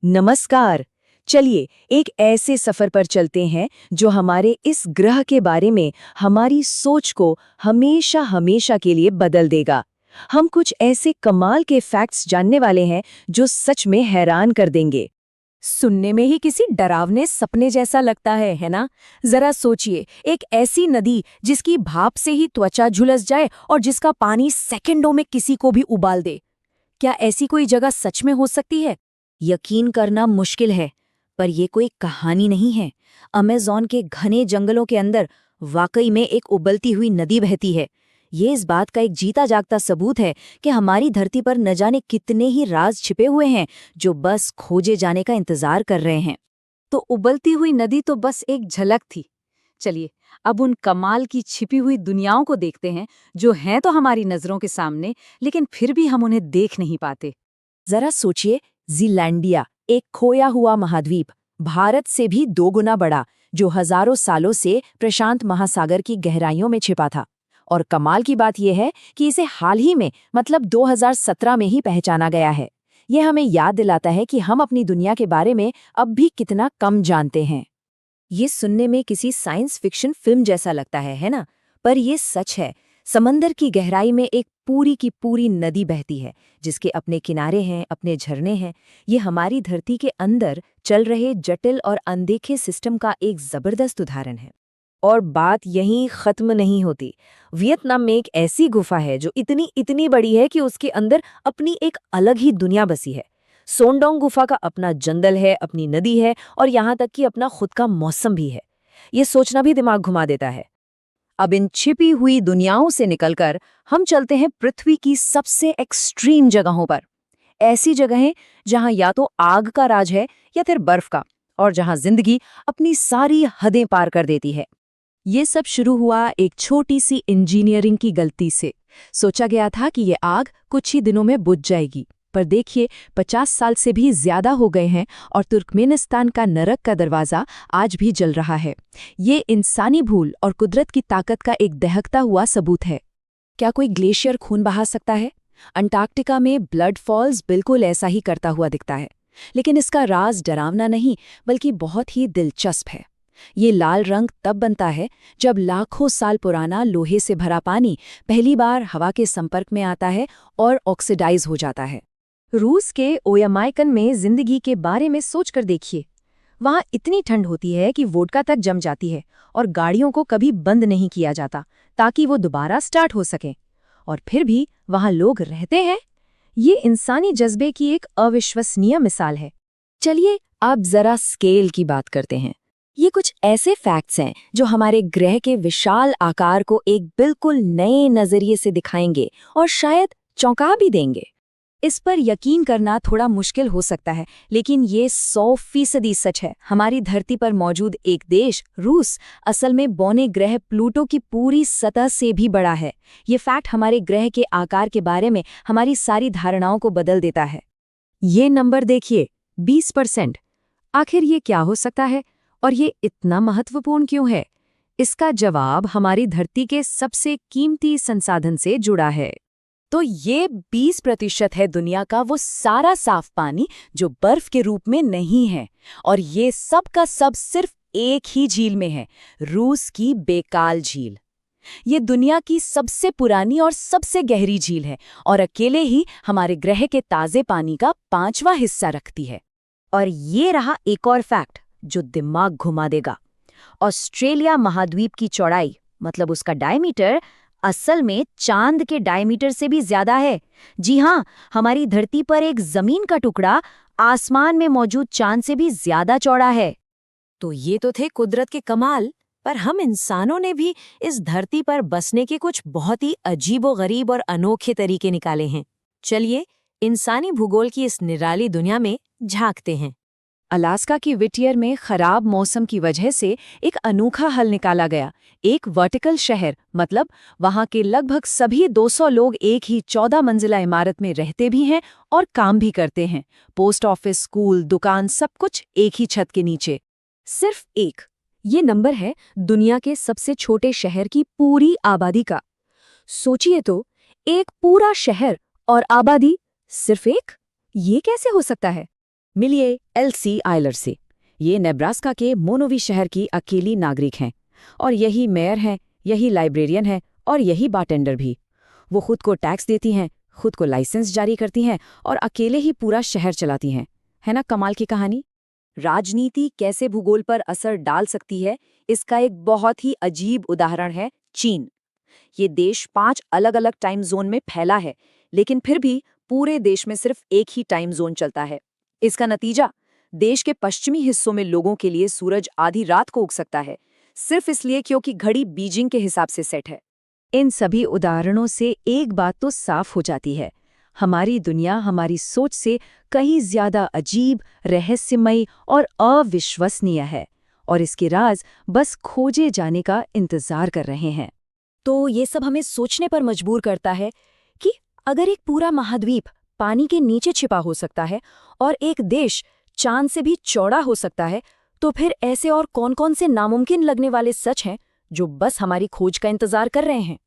नमस्कार। चलिए एक ऐसे सफर पर चलते हैं जो हमारे इस ग्रह के बारे में हमारी सोच को हमेशा हमेशा के लिए बदल देगा। हम कुछ ऐसे कमाल के फैक्ट्स जानने वाले हैं जो सच में हैरान कर देंगे। सुनने में ही किसी डरावने सपने जैसा लगता है ना? जरा सोचिए, एक ऐसी नदी जिसकी भाप से ही त्वचा झुलस जाए और जिसका पानी सेकंडों में किसी को भी उबाल दे। क्या ऐसी कोई जगह सच में हो सकती है? यकीन करना मुश्किल है, पर ये कोई कहानी नहीं है। अमेज़न के घने जंगलों के अंदर वाकई में एक उबलती हुई नदी बहती है। ये इस बात का एक जीता जागता सबूत है कि हमारी धरती पर न जाने कितने ही राज छिपे हुए हैं जो बस खोजे जाने का इंतजार कर रहे हैं। तो उबलती हुई नदी तो बस एक झलक थी। चलिए, अब उन कमाल की छिपी हुई दुनियाओं को देखते हैं जो हैं तो हमारी नजरों के सामने, लेकिन फिर भी हम उन्हें देख नहीं पाते। जरा सोचिए, ज़ीलैंडिया, एक खोया हुआ महाद्वीप, भारत से भी 2 गुना बड़ा, जो हजारों सालों से प्रशांत महासागर की गहराइयों में छिपा था। और कमाल की बात यह है कि इसे हाल ही में मतलब 2017 में ही पहचाना गया है। यह हमें याद दिलाता है कि हम अपनी दुनिया के बारे में अब भी कितना कम जानते हैं। ये सुनने में किसी साइंस फिक्शन फिल्म जैसा लगता है ना? पर ये सच है। समंदर की गहराई में एक पूरी की पूरी नदी बहती है, जिसके अपने किनारे हैं, अपने झरने हैं। ये हमारी धरती के अंदर चल रहे जटिल और अनदेखे सिस्टम का एक जबरदस्त उदाहरण है। और बात यहीं खत्म नहीं होती। वियतनाम में एक ऐसी गुफा है जो इतनी इतनी बड़ी है कि उसके अंदर अपनी एक अलग ही दुनिया बसी है। सोनडोंग गुफा का अपना जंगल है, अपनी नदी है और यहाँ तक कि अपना खुद का मौसम भी है। ये सोचना भी दिमाग घुमा देता है। अब इन छिपी हुई दुनियाओं से निकलकर हम चलते हैं पृथ्वी की सबसे एक्सट्रीम जगहों पर। ऐसी जगहें जहां या तो आग का राज है या फिर बर्फ का, और जहां जिंदगी अपनी सारी हदें पार कर देती है। ये सब शुरू हुआ एक छोटी सी इंजीनियरिंग की गलती से। सोचा गया था कि ये आग कुछ ही दिनों में बुझ जाएगी, पर देखिए 50 साल से भी ज्यादा हो गए हैं और तुर्कमेनिस्तान का नरक का दरवाजा आज भी जल रहा है। ये इंसानी भूल और कुदरत की ताकत का एक दहकता हुआ सबूत है। क्या कोई ग्लेशियर खून बहा सकता है? अंटार्कटिका में ब्लड फॉल्स बिल्कुल ऐसा ही करता हुआ दिखता है, लेकिन इसका राज डरावना नहीं बल्कि बहुत ही दिलचस्प है। ये लाल रंग तब बनता है जब लाखों साल पुराना लोहे से भरा पानी पहली बार हवा के संपर्क में आता है और ऑक्सीडाइज हो जाता है। रूस के ओयामाइकन में जिंदगी के बारे में सोचकर देखिए। वहाँ इतनी ठंड होती है कि वोडका तक जम जाती है और गाड़ियों को कभी बंद नहीं किया जाता ताकि वो दोबारा स्टार्ट हो सकें। और फिर भी वहाँ लोग रहते हैं। ये इंसानी जज्बे की एक अविश्वसनीय मिसाल है। चलिए अब जरा स्केल की बात करते हैं। ये कुछ ऐसे फैक्ट्स हैं जो हमारे ग्रह के विशाल आकार को एक बिल्कुल नए नजरिए से दिखाएंगे और शायद चौंका भी देंगे। इस पर यकीन करना थोड़ा मुश्किल हो सकता है, लेकिन ये 100% सच है। हमारी धरती पर मौजूद एक देश, रूस, असल में बौने ग्रह प्लूटो की पूरी सतह से भी बड़ा है। ये फैक्ट हमारे ग्रह के आकार के बारे में हमारी सारी धारणाओं को बदल देता है। ये नंबर देखिए, 20%। आखिर ये क्या हो सकता है और ये इतना महत्वपूर्ण क्यों है? इसका जवाब हमारी धरती के सबसे कीमती संसाधन से जुड़ा है। तो ये 20% है दुनिया का वो सारा साफ पानी जो बर्फ के रूप में नहीं है। और ये सब का सब सिर्फ एक ही झील में है, रूस की बेकाल झील। ये दुनिया की सबसे पुरानी और सबसे गहरी झील है और अकेले ही हमारे ग्रह के ताजे पानी का 5वां हिस्सा रखती है। और ये रहा एक और फैक्ट जो दिमाग घुमा देगा। ऑस्ट्रेलिया महाद्वीप की चौड़ाई, मतलब उसका डायमीटर, असल में चांद के डायमीटर से भी ज्यादा है। जी हाँ, हमारी धरती पर एक जमीन का टुकड़ा आसमान में मौजूद चांद से भी ज्यादा चौड़ा है। तो ये तो थे कुदरत के कमाल, पर हम इंसानों ने भी इस धरती पर बसने के कुछ बहुत ही अजीबोगरीब और अनोखे तरीके निकाले हैं। चलिए इंसानी भूगोल की इस निराली दुनिया में झांकते हैं। अलास्का की विटियर में खराब मौसम की वजह से एक अनोखा हल निकाला गया। एक वर्टिकल शहर, मतलब वहां के लगभग सभी 200 लोग एक ही 14 मंजिला इमारत में रहते भी हैं और काम भी करते हैं। पोस्ट ऑफिस, स्कूल, दुकान, सब कुछ एक ही छत के नीचे। सिर्फ एक। ये नंबर है दुनिया के सबसे छोटे शहर की पूरी आबादी का। सोचिए तो, एक पूरा शहर और आबादी सिर्फ एक। ये कैसे हो सकता है? मिलिए एलसी आयलर से। ये नेब्रास्का के मोनोवी शहर की अकेली नागरिक हैं और यही मेयर हैं, यही लाइब्रेरियन है और यही बारटेंडर भी। वो खुद को टैक्स देती हैं, खुद को लाइसेंस जारी करती हैं और अकेले ही पूरा शहर चलाती हैं। है ना कमाल की कहानी? राजनीति कैसे भूगोल पर असर डाल सकती है, इसका एक बहुत ही अजीब उदाहरण है चीन। ये देश 5 अलग-अलग टाइम जोन में फैला है, लेकिन फिर भी पूरे देश में सिर्फ एक ही टाइम जोन चलता है। इसका नतीजा, देश के पश्चिमी हिस्सों में लोगों के लिए सूरज आधी रात को उग सकता है, सिर्फ इसलिए क्योंकि घड़ी बीजिंग के हिसाब से सेट है। इन सभी उदाहरणों से एक बात तो साफ हो जाती है, हमारी दुनिया हमारी सोच से कहीं ज्यादा अजीब, रहस्यमयी और अविश्वसनीय है, और इसके राज बस खोजे जाने का इंतजार कर रहे हैं। तो ये सब हमें सोचने पर मजबूर करता है कि अगर एक पूरा महाद्वीप पानी के नीचे छिपा हो सकता है और एक देश चांद से भी चौड़ा हो सकता है, तो फिर ऐसे और कौन-कौन से नामुमकिन लगने वाले सच हैं जो बस हमारी खोज का इंतजार कर रहे हैं।